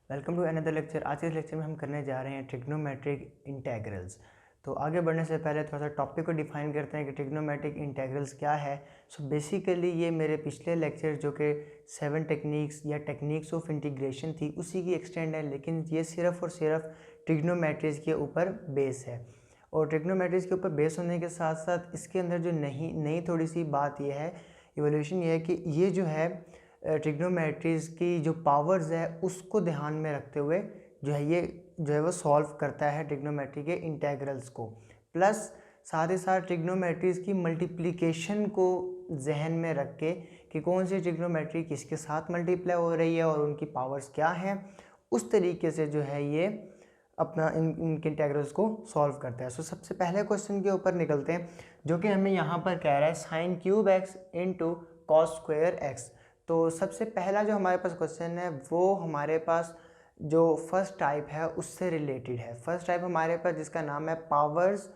Welcome to another lecture. आज के इस लेक्चर में हम करने जा रहे हैं ट्रिग्नोमेट्रिक इंटेग्रल्स। तो आगे बढ़ने से पहले थोड़ा सा टॉपिक को डिफाइन करते हैं कि ट्रिग्नोमेट्रिक इंटेग्रल्स क्या है। सो बेसिकली ये मेरे पिछले लेक्चर जो कि 7 टेक्निक्स या टेक्निक्स ऑफ इंटीग्रेशन थी उसी की एक्सटेंड है, लेकिन ये सिर्फ और सिर्फ ट्रिग्नोमेट्रीज के ऊपर बेस है। और ट्रिग्नोमेट्रीज के ऊपर बेस होने के साथ साथ इसके अंदर जो नई थोड़ी सी बात यह है, इवोल्यूशन ये है कि ये जो है ट्रिग्नोमेट्रीज की जो पावर्स है उसको ध्यान में रखते हुए जो है वो सॉल्व करता है ट्रिग्नोमेट्री के इंटेग्रल्स को। प्लस साथ ही साथ ट्रिग्नोमेट्रीज की मल्टीप्लिकेशन को जहन में रख के कि कौन सी ट्रिग्नोमेट्री किसके साथ मल्टीप्लाई हो रही है और उनकी पावर्स क्या हैं, उस तरीके से जो है ये अपना इनके इंटेग्रल्स को सॉल्व करता है। सो सबसे पहले क्वेश्चन के ऊपर निकलते हैं, जो कि हमें यहाँ पर कह रहा है sine cube x into cos square x. तो सबसे पहला जो हमारे पास क्वेश्चन है वो हमारे पास जो फर्स्ट टाइप है उससे रिलेटेड है। फर्स्ट टाइप हमारे पास जिसका नाम है powers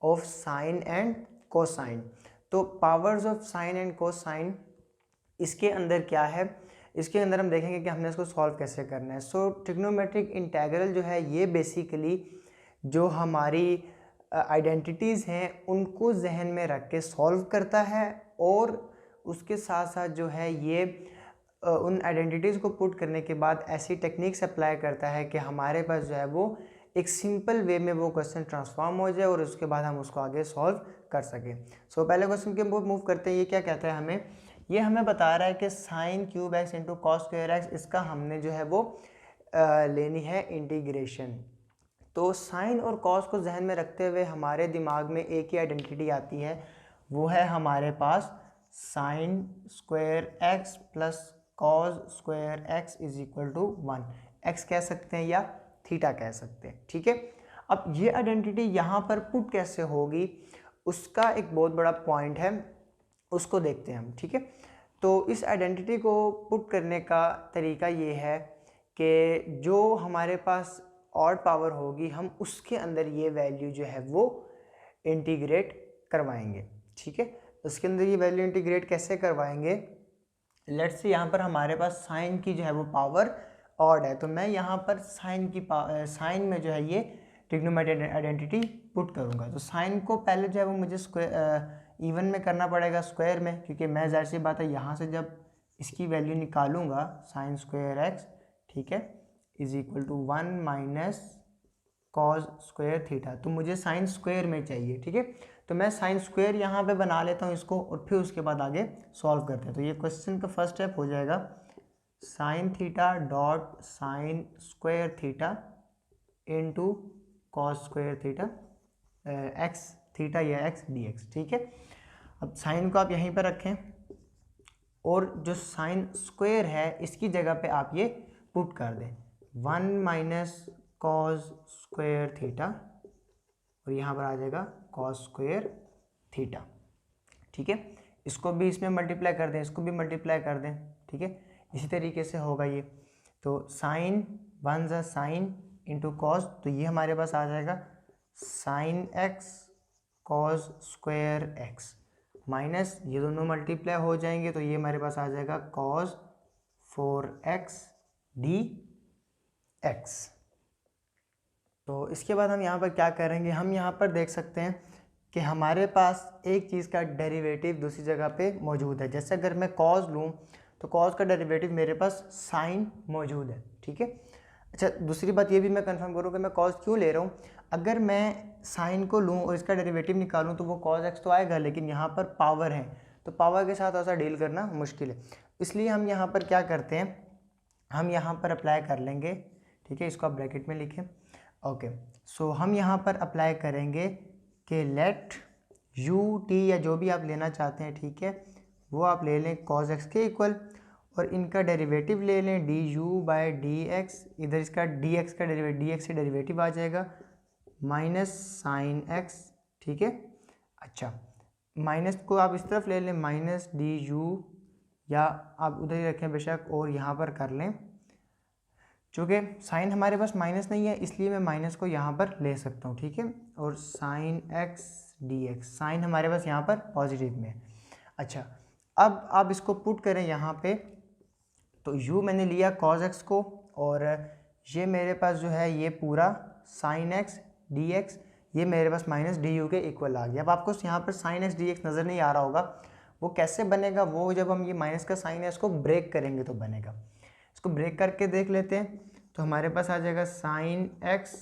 of sine and cosine. तो powers of sine and cosine इसके अंदर क्या है, इसके अंदर हम देखेंगे कि हमने इसको सॉल्व कैसे करना है। सो ट्रिग्नोमेट्रिक इंटेग्रल जो है ये बेसिकली जो हमारी आइडेंटिटीज़ हैं उनको जहन में रख के सॉल्व करता है, और उसके साथ साथ जो है ये उन आइडेंटिटीज़ को पुट करने के बाद ऐसी टेक्निक्स अप्लाई करता है कि हमारे पास जो है वो एक सिंपल वे में वो क्वेश्चन ट्रांसफॉर्म हो जाए और उसके बाद हम उसको आगे सॉल्व कर सकें। सो पहले क्वेश्चन के मूव करते हैं। ये क्या कहता है हमें, ये हमें बता रहा है कि sine cube x into cos square x, इसका हमने जो है वो लेनी है इंटीग्रेशन। तो साइन और कॉस को जहन में रखते हुए हमारे दिमाग में एक ही आइडेंटिटी आती है, वो है हमारे पास sine square x plus cos square x is equal to 1। X कह सकते हैं या थीटा कह सकते हैं, ठीक है। अब ये आइडेंटिटी यहाँ पर पुट कैसे होगी उसका एक बहुत बड़ा पॉइंट है, उसको देखते हैं हम, ठीक है। तो इस आइडेंटिटी को पुट करने का तरीका ये है कि जो हमारे पास ऑड पावर होगी हम उसके अंदर ये वैल्यू जो है वो इंटीग्रेट करवाएंगे, ठीक है। उसके अंदर ये वैल्यू इंटीग्रेट कैसे करवाएंगे, लेट्स से यहाँ पर हमारे पास साइन की जो है वो पावर ऑड है, तो मैं यहाँ पर साइन में जो है ये ट्रिग्नोमेट्रिक आइडेंटिटी पुट करूँगा। तो साइन को पहले जो है वो मुझे इवन में करना पड़ेगा स्क्वायर में, क्योंकि मैं ज़ाहिर सी बात है यहाँ से जब इसकी वैल्यू निकालूंगा साइन स्क्वायर एक्स, ठीक है, is equal to 1 minus cos square theta, तो मुझे साइन स्क्वायर में चाहिए, ठीक है। तो मैं साइन स्क्वायर यहाँ पे बना लेता हूँ इसको और फिर उसके बाद आगे सॉल्व करते हैं। तो ये क्वेश्चन का फर्स्ट स्टेप हो जाएगा sine theta dot sign square theta into cos square theta x theta या एक्स डी एक्स, ठीक है। अब साइन को आप यहीं पर रखें और जो साइन स्क्वायर है इसकी जगह पे आप ये पुट कर दें 1 माइनस कॉस स्क्वायर थीटा, और यहाँ पर आ जाएगा कॉस स्क्वायर थीटा, ठीक है। इसको भी इसमें मल्टीप्लाई कर दें, इसको भी मल्टीप्लाई कर दें, ठीक है। इसी तरीके से होगा ये, तो साइन 1 ज़ा साइन इंटू कॉस, तो ये हमारे पास आ जाएगा sine x cos square x, minus ये दोनों मल्टीप्लाई हो जाएंगे तो ये हमारे पास आ जाएगा कॉस 4x डी एक्स। तो इसके बाद हम यहाँ पर क्या करेंगे, हम यहाँ पर देख सकते हैं कि हमारे पास एक चीज़ का डेरिवेटिव दूसरी जगह पे मौजूद है। जैसे अगर मैं कॉस लूँ तो कॉस का डेरिवेटिव मेरे पास साइन मौजूद है, ठीक है। अच्छा, दूसरी बात ये भी मैं कंफर्म करूँ कि मैं कॉस क्यों ले रहा हूँ। अगर मैं साइन को लूँ और इसका डेरिवेटिव निकालूँ तो वो कॉस एक्स तो आएगा, लेकिन यहाँ पर पावर है तो पावर के साथ ऐसा डील करना मुश्किल है। इसलिए हम यहाँ पर क्या करते हैं, हम यहाँ पर अप्लाई कर लेंगे, ठीक है। इसको आप ब्रैकेट में लिखें, ओके। सो हम यहाँ पर अप्लाई करेंगे कि लेट यू टी या जो भी आप लेना चाहते हैं, ठीक है, वो आप ले लें कॉस एक्स के इक्वल, और इनका डेरिवेटिव ले लें D u by d x. इधर इसका डी एक्स का डेरिवेटिव, डी एक्स से डेरिवेटिव आ जाएगा माइनस साइन एक्स, ठीक है। अच्छा, माइनस को आप इस तरफ ले लें माइनस डी यू, या आप उधर ही रखें बेशक और यहाँ पर कर लें, चूँकि साइन हमारे पास माइनस नहीं है इसलिए मैं माइनस को यहाँ पर ले सकता हूँ, ठीक है। और sine x d x, sine हमारे पास यहाँ पर पॉजिटिव में है। अच्छा, अब आप इसको पुट करें यहाँ पे, तो u मैंने लिया cos x को और ये मेरे पास जो है ये पूरा साइन एक्स डी एक्स ये मेरे पास माइनस डी यू के इक्वल आ गया। अब आपको यहाँ पर साइन एक्स डी एक्स नज़र नहीं आ रहा होगा, वो कैसे बनेगा, वो जब हम ये माइनस का साइन है इसको ब्रेक करेंगे तो बनेगा। इसको ब्रेक करके देख लेते हैं, तो हमारे पास आ जाएगा sine x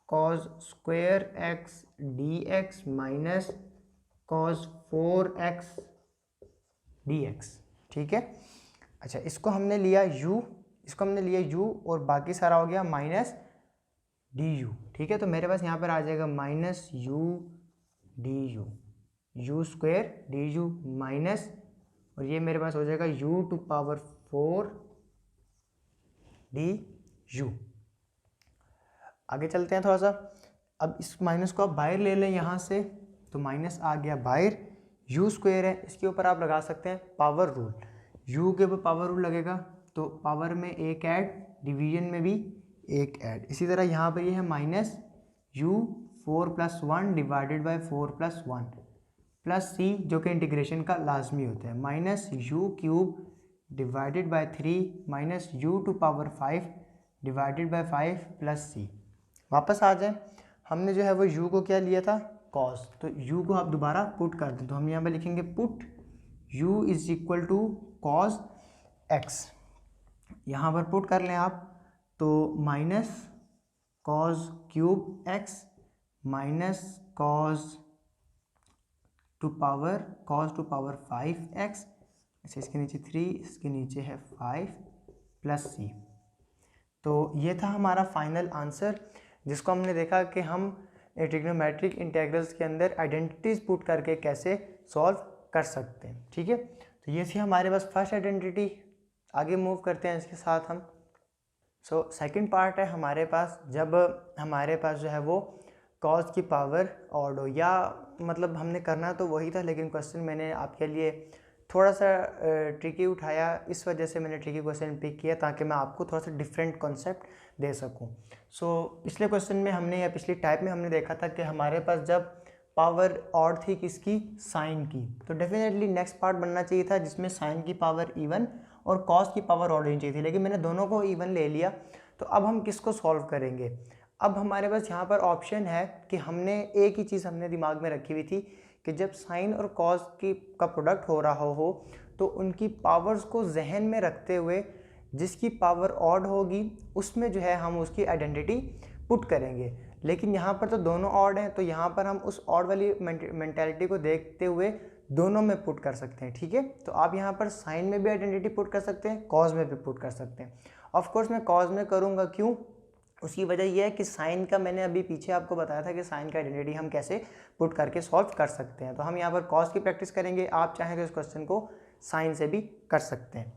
cos square x d x minus cos 4x D x. ठीक है, अच्छा इसको हमने लिया u, इसको हमने लिया u और बाकी सारा हो गया माइनस डी यू। ठीक है, तो मेरे पास यहाँ पर आ जाएगा minus u d u, u square d u minus, और ये मेरे पास हो जाएगा u to power 4 d u. आगे चलते हैं थोड़ा सा, अब इस माइनस को आप बाहर ले लें यहाँ से, तो माइनस आ गया बाहर, यू स्क्वेयर है, इसके ऊपर आप लगा सकते हैं पावर रूल, यू के ऊपर पावर रूल लगेगा तो पावर में एक ऐड, डिवीजन में भी एक ऐड। इसी तरह यहाँ पर ये है minus u 4+1 divided by 4+1 plus c जो कि इंटीग्रेशन का लाजमी होता है, minus u cube divided by 3 minus u to power 5 divided by 5 plus c. वापस आ जाए, हमने जो है वो u को क्या लिया था cos, तो u को आप दोबारा पुट कर दें, तो हम यहाँ पे लिखेंगे put u is equal to cos x, यहाँ पर पुट कर लें आप, तो minus cos cube x minus cos to power 5x, अच्छा इसके नीचे 3, इसके नीचे है 5 प्लस सी। तो ये था हमारा फाइनल आंसर, जिसको हमने देखा कि हम ट्रिग्नोमेट्रिक इंटीग्रल्स के अंदर आइडेंटिटीज पुट करके कैसे सॉल्व कर सकते हैं। ठीक है, तो ये थी हमारे पास फर्स्ट आइडेंटिटी। आगे मूव करते हैं इसके साथ हम। सेकंड पार्ट है हमारे पास, जब हमारे पास जो है वो कॉस की पावर ऑड हो, या मतलब हमने करना तो वही था, लेकिन क्वेश्चन मैंने आपके लिए थोड़ा सा ट्रिकी उठाया, इस वजह से मैंने ट्रिकी क्वेश्चन पिक किया ताकि मैं आपको थोड़ा सा डिफरेंट कॉन्सेप्ट दे सकूं। पिछले क्वेश्चन में हमने या पिछली टाइप में हमने देखा था कि हमारे पास जब पावर ऑड थी किसकी, साइन की, तो डेफिनेटली नेक्स्ट पार्ट बनना चाहिए था जिसमें साइन की पावर इवन और कॉस की पावर ऑड होनी चाहिए थी, लेकिन मैंने दोनों को इवन ले लिया। तो अब हम किसको सॉल्व करेंगे, अब हमारे पास यहाँ पर ऑप्शन है कि हमने एक ही चीज़ हमने दिमाग में रखी हुई थी कि जब साइन और कॉस की का प्रोडक्ट हो रहा हो तो उनकी पावर्स को जहन में रखते हुए जिसकी पावर ऑड होगी उसमें जो है हम उसकी आइडेंटिटी पुट करेंगे। लेकिन यहाँ पर तो दोनों ऑड हैं, तो यहाँ पर हम उस ऑड वाली मेंटालिटी को देखते हुए दोनों में पुट कर सकते हैं। ठीक है, तो आप यहाँ पर साइन में भी आइडेंटिटी पुट कर सकते हैं, कॉस में भी पुट कर सकते हैं। ऑफ कोर्स मैं कॉस में करूँगा, क्यों, उसकी वजह यह है कि साइन का मैंने अभी पीछे आपको बताया था कि साइन का आइडेंटिटी हम कैसे पुट करके सॉल्व कर सकते हैं, तो हम यहाँ पर कॉस की प्रैक्टिस करेंगे। आप चाहें तो इस क्वेश्चन को साइन से भी कर सकते हैं।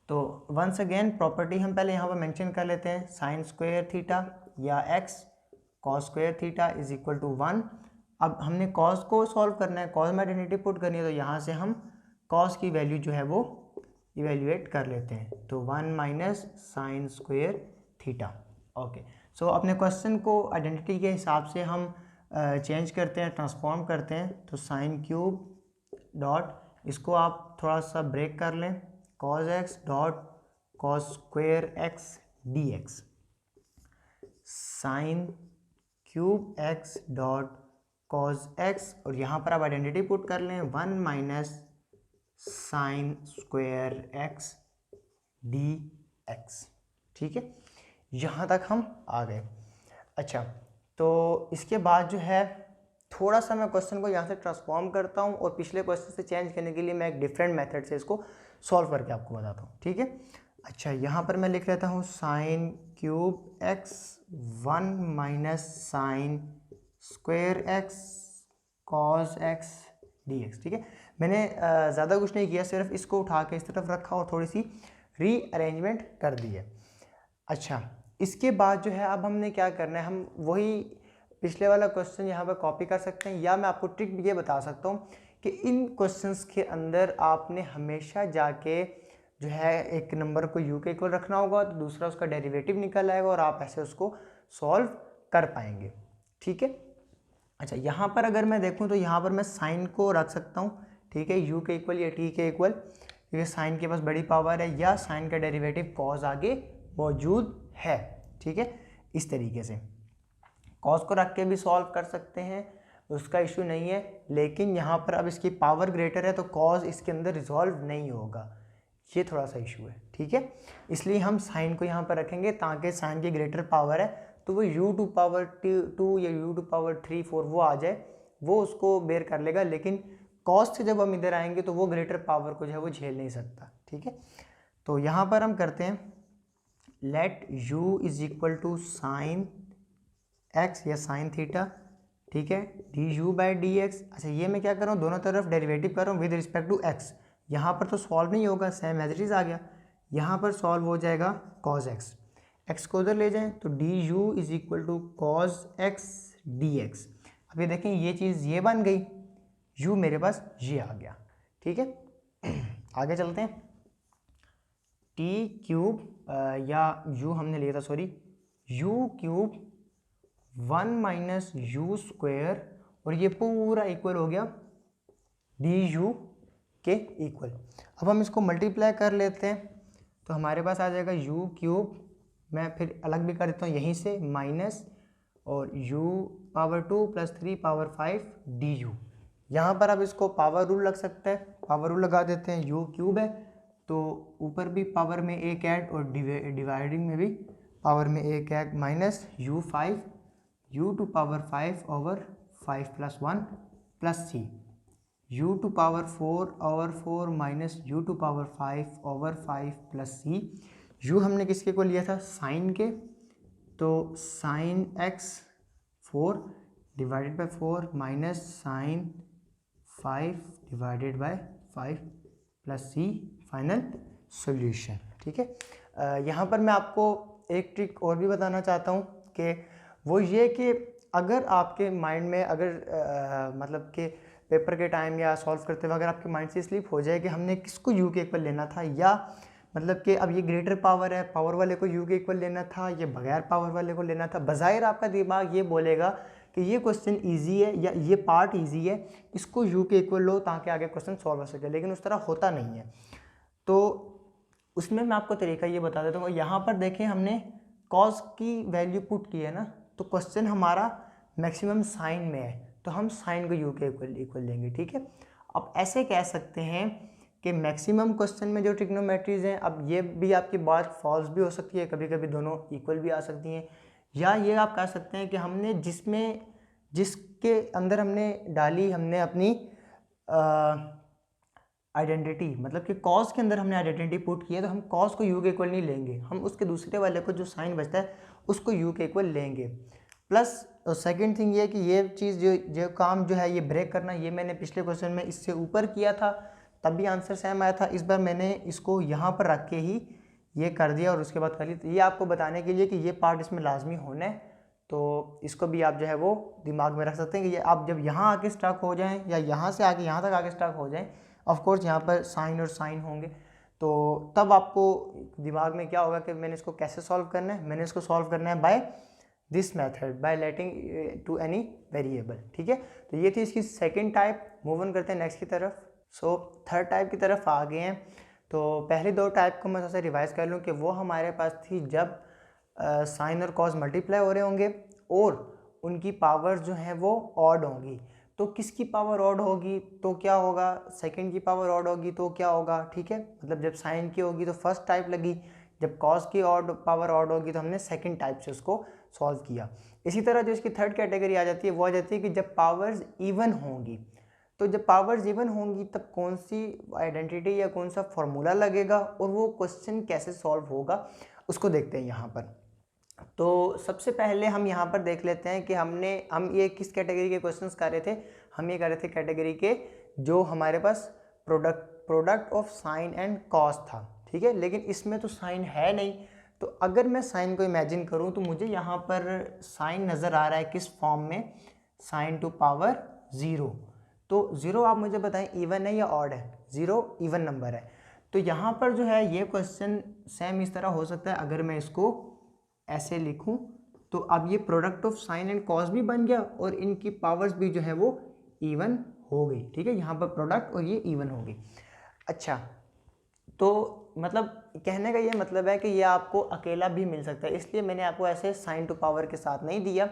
तो वंस अगेन प्रॉपर्टी हम पहले यहाँ पर मेंशन कर लेते हैं, साइन स्क्वायर थीटा या x cos square theta is equal to 1। अब हमने कॉस को सॉल्व करना है, कॉस में आइडेंटिटी पुट करनी है, तो यहाँ से हम कॉस की वैल्यू जो है वो इवेल्युएट कर लेते हैं, तो 1 minus sine square theta. Okay, so अपने क्वेश्चन को आइडेंटिटी के हिसाब से हम चेंज करते हैं, ट्रांसफॉर्म करते हैं, तो साइन क्यूब डॉट, इसको आप थोड़ा सा ब्रेक कर लें, cos x dot cos square x d x, sine cube x dot cos x, और यहाँ पर आप आइडेंटिटी पुट कर लें 1 minus sine square x d x. ठीक है, यहाँ तक हम आ गए। अच्छा, तो इसके बाद जो है थोड़ा सा मैं क्वेश्चन को यहाँ से ट्रांसफॉर्म करता हूँ और पिछले क्वेश्चन से चेंज करने के लिए मैं एक डिफरेंट मेथड से इसको सॉल्व करके आपको बताता हूँ। ठीक है, अच्छा यहाँ पर मैं लिख लेता हूँ sine cube x 1 minus sine square x cos x d x. ठीक है, मैंने ज़्यादा कुछ नहीं किया, सिर्फ इसको उठा के इस तरफ रखा और थोड़ी सी रीअरेंजमेंट कर दी है। अच्छा, इसके बाद जो है अब हमने क्या करना है, हम वही पिछले वाला क्वेश्चन यहाँ पर कॉपी कर सकते हैं, या मैं आपको ट्रिक ये बता सकता हूँ कि इन क्वेश्चंस के अंदर आपने हमेशा जाके जो है एक नंबर को u के इक्वल रखना होगा, तो दूसरा उसका डेरिवेटिव निकल आएगा और आप ऐसे उसको सॉल्व कर पाएंगे। ठीक है, अच्छा यहाँ पर अगर मैं देखूँ तो यहाँ पर मैं साइन को रख सकता हूँ, ठीक है, u के इक्वल या t के इक्वल, क्योंकि साइन के पास बड़ी पावर है, या साइन का डेरिवेटिव कॉस आगे मौजूद है, ठीक है। इस तरीके से कॉस को रख के भी सॉल्व कर सकते हैं, उसका इशू नहीं है, लेकिन यहाँ पर अब इसकी पावर ग्रेटर है तो कॉस इसके अंदर रिजॉल्व नहीं होगा, ये थोड़ा सा इशू है, ठीक है। इसलिए हम साइन को यहाँ पर रखेंगे ताकि साइन की ग्रेटर पावर है तो वो u⁴ या u⁴ वो आ जाए, वो उसको बेयर कर लेगा, लेकिन कॉस से जब हम इधर आएंगे तो वो ग्रेटर पावर को जो है वो झेल नहीं सकता, ठीक है। तो यहाँ पर हम करते हैं लेट u = साइन x या साइन थीटा, ठीक है, du/dx। अच्छा ये मैं क्या कर रहा हूँ, दोनों तरफ डेरिवेटिव कर रहा हूँ विद रिस्पेक्ट टू x। यहाँ पर तो सॉल्व नहीं होगा, सेम एज इट इज आ गया, यहाँ पर सॉल्व हो जाएगा cos x को उधर ले जाएं तो du = cos x dx। अब ये देखें ये चीज़ ये बन गई, u मेरे पास ये आ गया, ठीक है। आगे चलते हैं, t³ या u हमने लिया था, सॉरी, u³ 1 - u² और ये पूरा इक्वल हो गया du के इक्वल। अब हम इसको मल्टीप्लाई कर लेते हैं तो हमारे पास आ जाएगा u³, मैं फिर अलग भी कर देता हूँ यहीं से, माइनस और u⁴ + 3⁵ du। यहाँ पर अब इसको पावर रूल लग सकता है, पावर रूल लगा देते हैं, u³ है तो ऊपर भी पावर में एक ऐड और डिवाइडिंग में भी पावर में एक add, minus u⁵ u⁵/5 + 1 + c u⁴/4 minus u⁵/5 + c। u हमने किसके को लिया था, साइन के, तो sine x 4 / 4 minus sine 5 / 5 + c final solution, ठीक है। यहाँ पर मैं आपको एक ट्रिक और भी बताना चाहता हूँ कि वो ये कि अगर आपके माइंड में अगर मतलब कि पेपर के टाइम या सॉल्व करते हुए अगर आपके माइंड से स्लिप हो जाए कि हमने किसको u के इक्वल लेना था, या मतलब कि अब ये ग्रेटर पावर है, पावर वाले को u के इक्वल लेना था, ये बगैर पावर वाले को लेना था, बज़ाहिर आपका दिमाग ये बोलेगा कि ये क्वेश्चन इजी है या ये पार्ट इजी है, इसको u के इक्वल लो ताकि आगे क्वेश्चन सॉल्व हो सके, लेकिन उस तरह होता नहीं है। तो उसमें मैं आपको तरीका ये बता देता हूँ, यहाँ पर देखें हमने कॉस की वैल्यू पुट की है ना, तो क्वेश्चन हमारा मैक्सिमम साइन में है तो हम साइन को u के इक्वल लेंगे, ठीक है। अब ऐसे कह सकते हैं कि मैक्सिमम क्वेश्चन में जो ट्रिग्नोमेट्रीज हैं, अब ये भी आपकी बात फॉल्स भी हो सकती है, कभी कभी दोनों इक्वल भी आ सकती हैं, या ये आप कह सकते हैं कि हमने जिसके अंदर हमने डाली हमने अपनी आइडेंटिटी, मतलब कि कॉस के अंदर हमने आइडेंटिटी पुट की है तो हम कॉस को u के इक्वल नहीं लेंगे, हम उसके दूसरे वाले को जो साइन बचता है उसको u के इक्वल लेंगे। प्लस सेकंड थिंग ये कि ये चीज़ जो काम जो है ये ब्रेक करना, ये मैंने पिछले क्वेश्चन में इससे ऊपर किया था तब भी आंसर सेम आया था, इस बार मैंने इसको यहाँ पर रख के ही ये कर दिया और उसके बाद कर ली। तो ये आपको बताने के लिए कि ये पार्ट इसमें लाजमी होना है, तो इसको भी आप जो है वो दिमाग में रख सकते हैं कि ये आप जब यहाँ आके स्टक हो जाएँ या यहाँ से आके यहाँ तक आके स्टक हो जाएँ, ऑफकोर्स यहाँ पर साइन और साइन होंगे, तो तब आपको दिमाग में क्या होगा कि मैंने इसको कैसे सॉल्व करना है, मैंने इसको सॉल्व करना है by this method, by letting to any variable, ठीक है। तो ये थी इसकी सेकंड टाइप। मूव ऑन करते हैं नेक्स्ट की तरफ। सो थर्ड टाइप की तरफ आ गए हैं। तो पहले दो टाइप को मैं थोड़ा सा रिवाइज कर लूँ कि वो हमारे पास थी जब साइन और कॉस मल्टीप्लाई हो रहे होंगे और उनकी पावर्स जो हैं वो ऑड होंगी। तो किसकी पावर ऑड होगी तो क्या होगा, सेकंड की पावर ऑड होगी तो क्या होगा, ठीक है। मतलब जब साइन की होगी तो फर्स्ट टाइप लगी, जब कॉस की पावर ऑड होगी तो हमने सेकंड टाइप से उसको सॉल्व किया। इसी तरह जो इसकी थर्ड कैटेगरी आ जाती है वो आ जाती है कि जब पावर्स इवन होंगी। तो जब पावर्स इवन होंगी तब कौन सी आइडेंटिटी या कौन सा फॉर्मूला लगेगा और वो क्वेश्चन कैसे सॉल्व होगा उसको देखते हैं यहाँ पर। तो सबसे पहले हम यहाँ पर देख लेते हैं कि हम ये किस कैटेगरी के क्वेश्चंस कर रहे थे। हम ये कर रहे थे कैटेगरी के जो हमारे पास product of sine and cos था, ठीक है। लेकिन इसमें तो साइन है नहीं, तो अगर मैं साइन को इमेजिन करूँ तो मुझे यहाँ पर साइन नज़र आ रहा है किस फॉर्म में, साइन टू पावर 0। तो 0 आप मुझे बताएं इवन है या ऑड है, 0 इवन नंबर है। तो यहाँ पर जो है ये क्वेश्चन सेम इस तरह हो सकता है, अगर मैं इसको ऐसे लिखूं तो अब ये product of sine and cos भी बन गया और इनकी पावर्स भी जो है वो इवन हो गई, ठीक है। यहाँ पर प्रोडक्ट और ये इवन हो गई। अच्छा, तो मतलब कहने का ये मतलब है कि ये आपको अकेला भी मिल सकता है, इसलिए मैंने आपको ऐसे साइन टू पावर के साथ नहीं दिया।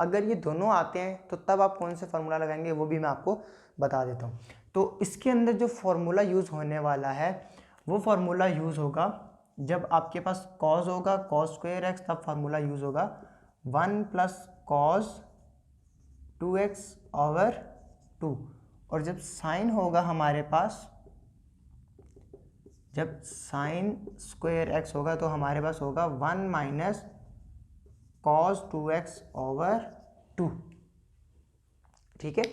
अगर ये दोनों आते हैं तो तब आप कौन से फार्मूला लगाएंगे वो भी मैं आपको बता देता हूँ। तो इसके अंदर जो फार्मूला यूज़ होने वाला है वो फार्मूला यूज़ होगा जब आपके पास कॉस होगा, कॉस स्क्वायर एक्स, तब फार्मूला यूज़ होगा 1 प्लस कॉस 2x ओवर 2। और जब साइन होगा हमारे पास, जब साइन स्क्वायर एक्स होगा तो हमारे पास होगा 1 माइनस कॉस 2x ओवर 2। ठीक है,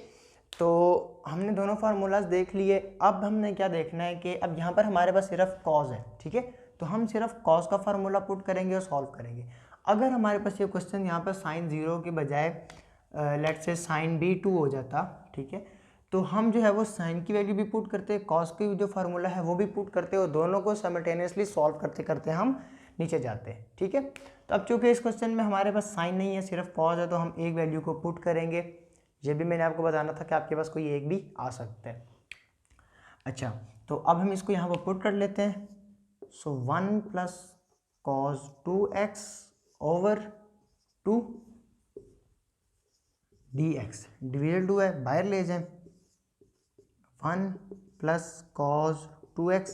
तो हमने दोनों फार्मूलाज देख लिए। अब हमने क्या देखना है कि अब यहाँ पर हमारे पास सिर्फ कॉस है, ठीक है, तो हम सिर्फ कॉस का फार्मूला पुट करेंगे और सॉल्व करेंगे। अगर हमारे पास ये क्वेश्चन यहाँ पर साइन 0 के बजाय लेट्स से साइन भी 2 हो जाता, ठीक है, तो हम जो है वो साइन की वैल्यू भी पुट करते हैं, कॉस की जो फार्मूला है वो भी पुट करते हैं, और दोनों को साइमल्टेनियसली सॉल्व करते करते हम नीचे जाते हैं। ठीक है, तो अब चूँकि इस क्वेश्चन में हमारे पास साइन नहीं है, सिर्फ कॉस है, तो हम एक वैल्यू को पुट करेंगे। ये भी मैंने आपको बताना था कि आपके पास कोई एक भी आ सकता है। अच्छा, तो अब हम इसको यहाँ पर पुट कर लेते हैं। सो 1 plus cos 2x over 2 dx, division 2 है, बाहर ले जाएं। 1 प्लस कॉस 2x,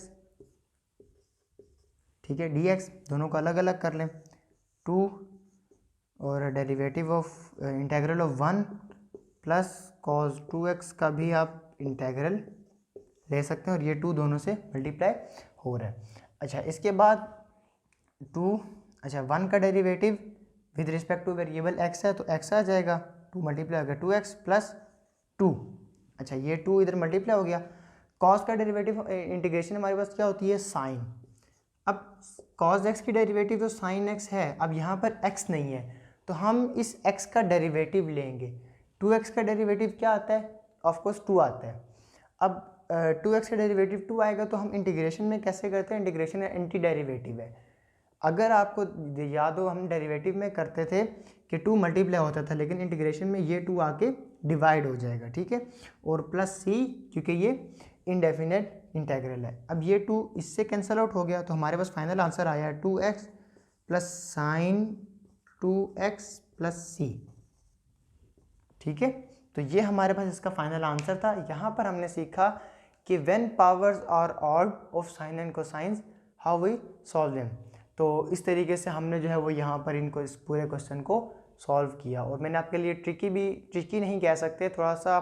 ठीक है, dx, दोनों को अलग अलग कर लें। 2 और derivative of integral of 1 plus cos 2x का भी आप इंटेग्रल ले सकते हैं, और ये 2 दोनों से मल्टीप्लाई हो रहा है। अच्छा, इसके बाद 2, अच्छा 1 का derivative with respect two variable x है, तो x आ जाएगा, 2 मल्टीप्लाई हो गया 2x प्लस 2। अच्छा, ये 2 इधर मल्टीप्लाई हो गया। कॉस का डेरिवेटिव इंटीग्रेशन हमारे पास क्या होती है, साइन। अब कॉस x की डेरिवेटिव तो साइन x है, अब यहाँ पर x नहीं है, तो हम इस x का डेरिवेटिव लेंगे। 2x का डेरिवेटिव क्या आता है, ऑफकोर्स 2 आता है। अब 2x का डेरिवेटिव 2 आएगा, तो हम इंटीग्रेशन में कैसे करते हैं, इंटीग्रेशन एंटी डेरिवेटिव है। अगर आपको याद हो, हम डेरिवेटिव में करते थे कि 2 मल्टीप्लाई होता था, लेकिन इंटीग्रेशन में ये 2 आके डिवाइड हो जाएगा, ठीक है, और प्लस c, क्योंकि ये इनडेफिनेट इंटेग्रल है। अब ये 2 इससे कैंसिल आउट हो गया, तो हमारे पास फाइनल आंसर आया है 2x plus sign 2x plus c। ठीक है, तो ये हमारे पास इसका फाइनल आंसर था। यहाँ पर हमने सीखा कि when powers are odd of sine and cosines how we solve them. तो इस तरीके से हमने जो है वो यहाँ पर इनको, इस पूरे क्वेश्चन को सॉल्व किया। और मैंने आपके लिए ट्रिकी नहीं कह सकते, थोड़ा सा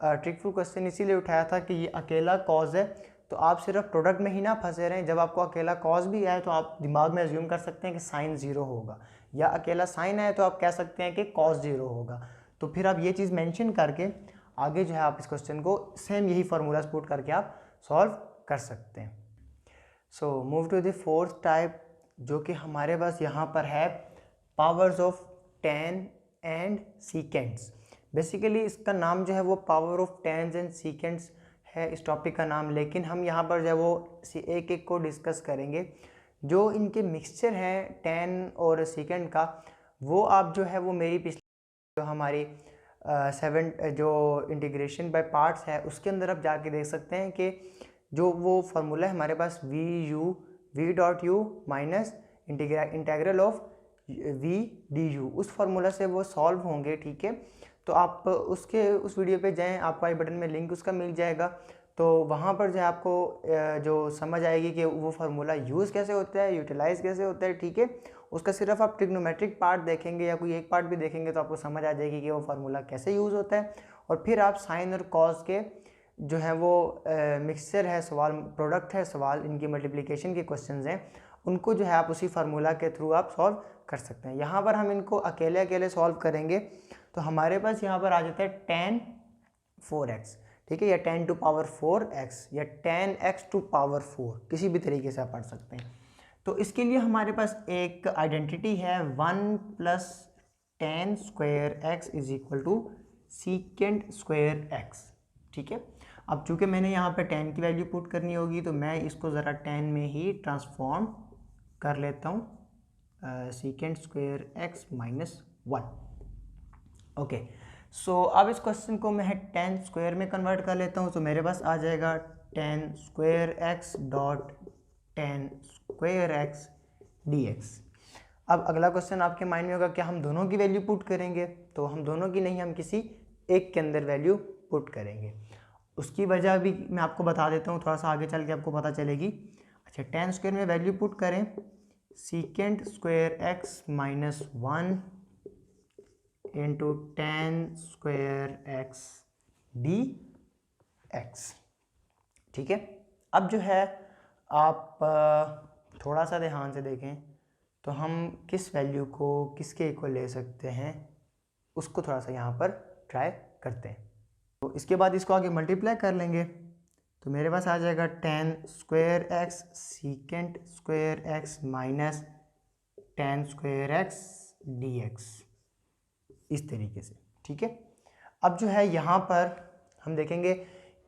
ट्रिकफुल क्वेश्चन इसीलिए उठाया था कि ये अकेला कॉज है, तो आप सिर्फ प्रोडक्ट में ही ना फंसे रहें। जब आपको अकेला कॉज भी आए तो आप दिमाग में एज्यूम कर सकते हैं कि साइन 0 होगा, या अकेला साइन आए तो आप कह सकते हैं कि कॉस 0 होगा। तो फिर आप ये चीज़ मेंशन करके आगे जो है आप इस क्वेश्चन को सेम यही फार्मूलाज पुट करके आप सॉल्व कर सकते हैं। So move to the fourth type, जो कि हमारे पास यहाँ पर है powers of tan and secants. Basically इसका नाम जो है वो power of tans and secants है इस टॉपिक का नाम, लेकिन हम यहाँ पर जो है वो एक एक को डिस्कस करेंगे। जो इनके मिक्सचर हैं टेन और सीकेंड का, वो आप जो है वो मेरी पिछली जो हमारी 7 जो इंटीग्रेशन बाय पार्ट्स है उसके अंदर आप जाके देख सकते हैं कि जो वो फार्मूला है हमारे पास v dot U minus integral of v du, उस फार्मूला से वो सॉल्व होंगे। ठीक है, तो आप उस वीडियो पे जाएं, आपको आई बटन में लिंक उसका मिल जाएगा, तो वहाँ पर जो है आपको जो समझ आएगी कि वो फार्मूला यूज़ कैसे होता है, यूटिलाइज़ कैसे होता है। ठीक है, उसका सिर्फ आप ट्रिग्नोमेट्रिक पार्ट देखेंगे या कोई एक पार्ट भी देखेंगे तो आपको समझ आ जाएगी कि वो फार्मूला कैसे यूज़ होता है। और फिर आप साइन और कॉस के जो है वो मिक्सचर है सवाल, प्रोडक्ट है सवाल, इनकी मल्टीप्लिकेशन के क्वेश्चंस हैं, उनको जो है आप उसी फार्मूला के थ्रू आप सॉल्व कर सकते हैं। यहाँ पर हम इनको अकेले अकेले सॉल्व करेंगे तो हमारे पास यहाँ पर आ जाता है tan 4x, ठीक है, या 10 टू पावर 4x या 10x टू पावर 4, किसी भी तरीके से आप पढ़ सकते हैं। तो इसके लिए हमारे पास एक आइडेंटिटी है 1 plus tan square x is equal to secant square x. ठीक है, अब चूंकि मैंने यहाँ पे 10 की वैल्यू पुट करनी होगी तो मैं इसको ज़रा 10 में ही ट्रांसफॉर्म कर लेता हूँ, secant square x minus 1। Okay, so अब इस क्वेश्चन को मैं 10 स्क्वायर में कन्वर्ट कर लेता हूँ, तो मेरे पास आ जाएगा 10 square x dot tan square x d x. अब अगला क्वेश्चन आपके माइंड में होगा क्या हम दोनों की वैल्यू पुट करेंगे? तो हम दोनों की नहीं, हम किसी एक के अंदर वैल्यू पुट करेंगे। उसकी वजह भी मैं आपको बता देता हूँ, थोड़ा सा आगे चल के आपको पता चलेगी। अच्छा, tan स्क्वायर में वैल्यू पुट करें secant square x minus 1 into tan square x d x. ठीक है, अब जो है आप थोड़ा सा ध्यान से देखें तो हम किस वैल्यू को किसके इक्वल ले सकते हैं उसको थोड़ा सा यहाँ पर ट्राई करते हैं। तो इसके बाद इसको आगे मल्टीप्लाई कर लेंगे तो मेरे पास आ जाएगा tan square x secant square x minus tan square x d x, इस तरीके से। ठीक है, अब जो है यहाँ पर हम देखेंगे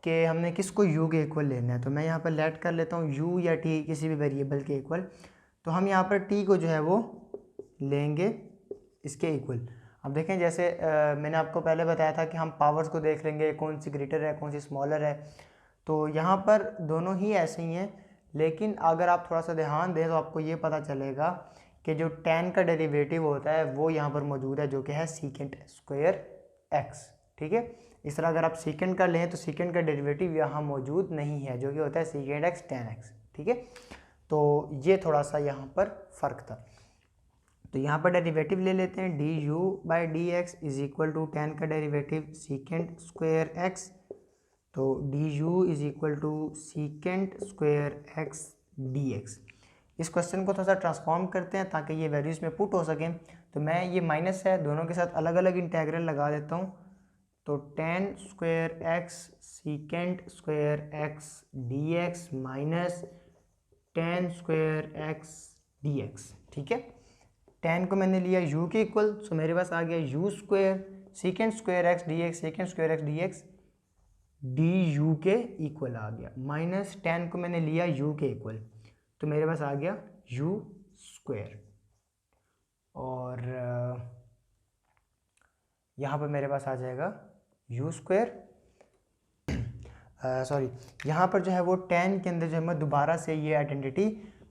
कि हमने किसको u के इक्वल लेना है। तो मैं यहाँ पर लेट कर लेता हूँ u या t किसी भी वेरिएबल के इक्वल। तो हम यहाँ पर t को जो है वो लेंगे इसके इक्वल। अब देखें जैसे मैंने आपको पहले बताया था कि हम पावर्स को देख लेंगे कौन सी ग्रेटर है कौन सी स्मॉलर है। तो यहाँ पर दोनों ही ऐसे ही हैं, लेकिन अगर आप थोड़ा सा ध्यान दें तो आपको ये पता चलेगा कि जो tan का डेरिवेटिव होता है वो यहाँ पर मौजूद है, जो कि है सीकेंट स्क्वायर एक्स। ठीक है, इस तरह अगर आप सीकेंट का लें तो सीकेंट का डेरिवेटिव यहाँ मौजूद नहीं है, जो कि होता है सीकेंट एक्स tan एक्स। ठीक है, तो ये थोड़ा सा यहाँ पर फ़र्क था। तो यहाँ पर डेरिवेटिव ले लेते हैं d u by d x is equal to tan का डेरिवेटिव सीकेंट स्क्वायर एक्स। तो d u is equal to secant square x d x. इस क्वेश्चन को थोड़ा सा ट्रांसफॉर्म करते हैं ताकि ये वैल्यूज़ में पुट हो सकें। तो मैं ये माइनस है दोनों के साथ अलग अलग इंटेग्रल लगा देता हूँ। तो tan square x secant square x d x minus tan square x d x. ठीक है, tan को मैंने लिया u के इक्वल, सो मेरे पास आ गया u square secant square x d x, second square x d x D you के equal आ गया, माइनस tan को मैंने लिया u के इक्वल, तो मेरे पास आ गया u स्क्वायर। और यहाँ पर मेरे पास आ जाएगा u स्क्वायर, सॉरी यहाँ पर जो है वो tan के अंदर जो है मैं दोबारा से ये आइडेंटिटी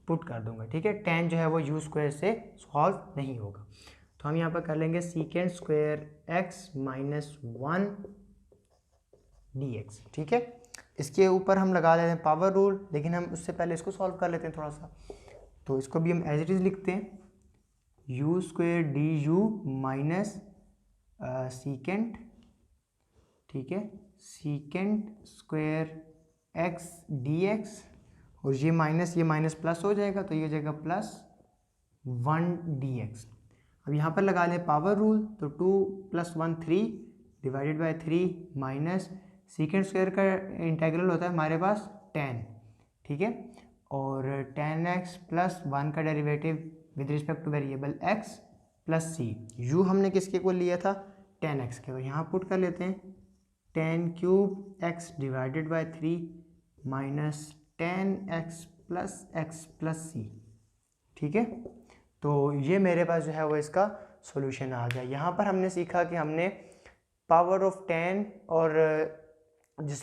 पुट कर दूंगा। ठीक है, tan जो है वो u स्क्वायर से सॉल्व नहीं होगा। तो हम यहाँ पर कर लेंगे secant square x minus 1 D x. ठीक है, इसके ऊपर हम लगा लेते हैं पावर रूल, लेकिन हम उससे पहले इसको सॉल्व कर लेते हैं थोड़ा सा। तो इसको भी हम एज इट इज़ लिखते हैं you square D u minus secant, ठीक है, secant square x d x, और ये माइनस प्लस हो जाएगा तो ये हो जाएगा प्लस 1 डी एक्स। अब यहाँ पर लगा लें पावर रूल, तो 2 + 1 3 divided by 3 minus secant square का इंटीग्रल होता है हमारे पास tan। ठीक है, और tan x प्लस 1 का derivative with respect two variable x plus c। u हमने किसके को लिया था tan x के, तो यहाँ पुट कर लेते हैं tan cube x divided by 3 minus tan x plus c। ठीक है, तो ये मेरे पास जो है वो इसका सॉल्यूशन आ गया। यहाँ पर हमने सीखा कि हमने पावर ऑफ tan और जो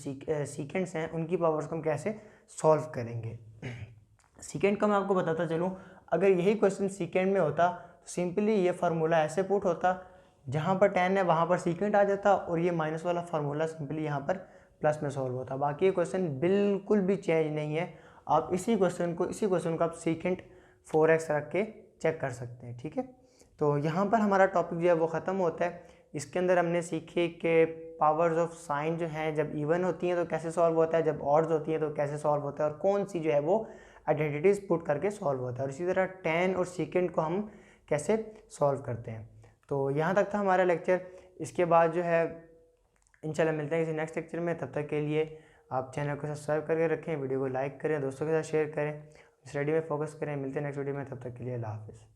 सीकेंड्स हैं उनकी पावर्स को हम कैसे सॉल्व करेंगे। सीकेंड का मैं आपको बताता चलूँ, अगर यही क्वेश्चन सीकेंड में होता तो सिंपली ये फार्मूला ऐसे पुट होता, जहाँ पर tan है वहाँ पर सीकेंड आ जाता और ये माइनस वाला फार्मूला सिंपली यहाँ पर प्लस में सॉल्व होता। बाकी ये क्वेश्चन बिल्कुल भी चेंज नहीं है, आप इसी क्वेश्चन को आप सीकेंड 4x रख के चेक कर सकते हैं। ठीक है, तो यहाँ पर हमारा टॉपिक जो है वो ख़त्म होता है। इसके अंदर हमने सीखे कि पावर्स ऑफ साइन जो हैं जब इवन होती हैं तो कैसे सॉल्व होता है, जब ऑड्स होती हैं तो कैसे सॉल्व होता है, और कौन सी जो है वो आइडेंटिटीज़ पुट करके सॉल्व होता है, और इसी तरह tan और सीकेंड को हम कैसे सॉल्व करते हैं। तो यहाँ तक था हमारा लेक्चर। इसके बाद जो है इंशाल्लाह मिलते हैं किसी नेक्स्ट लेक्चर में। तब तक के लिए आप चैनल को सब्सक्राइब करके रखें, वीडियो को लाइक करें, दोस्तों के साथ शेयर करें, स्टडी में फोकस करें। मिलते हैं नेक्स्ट वीडियो में, तब तक के लिए अल्लाह हाफ़िज़।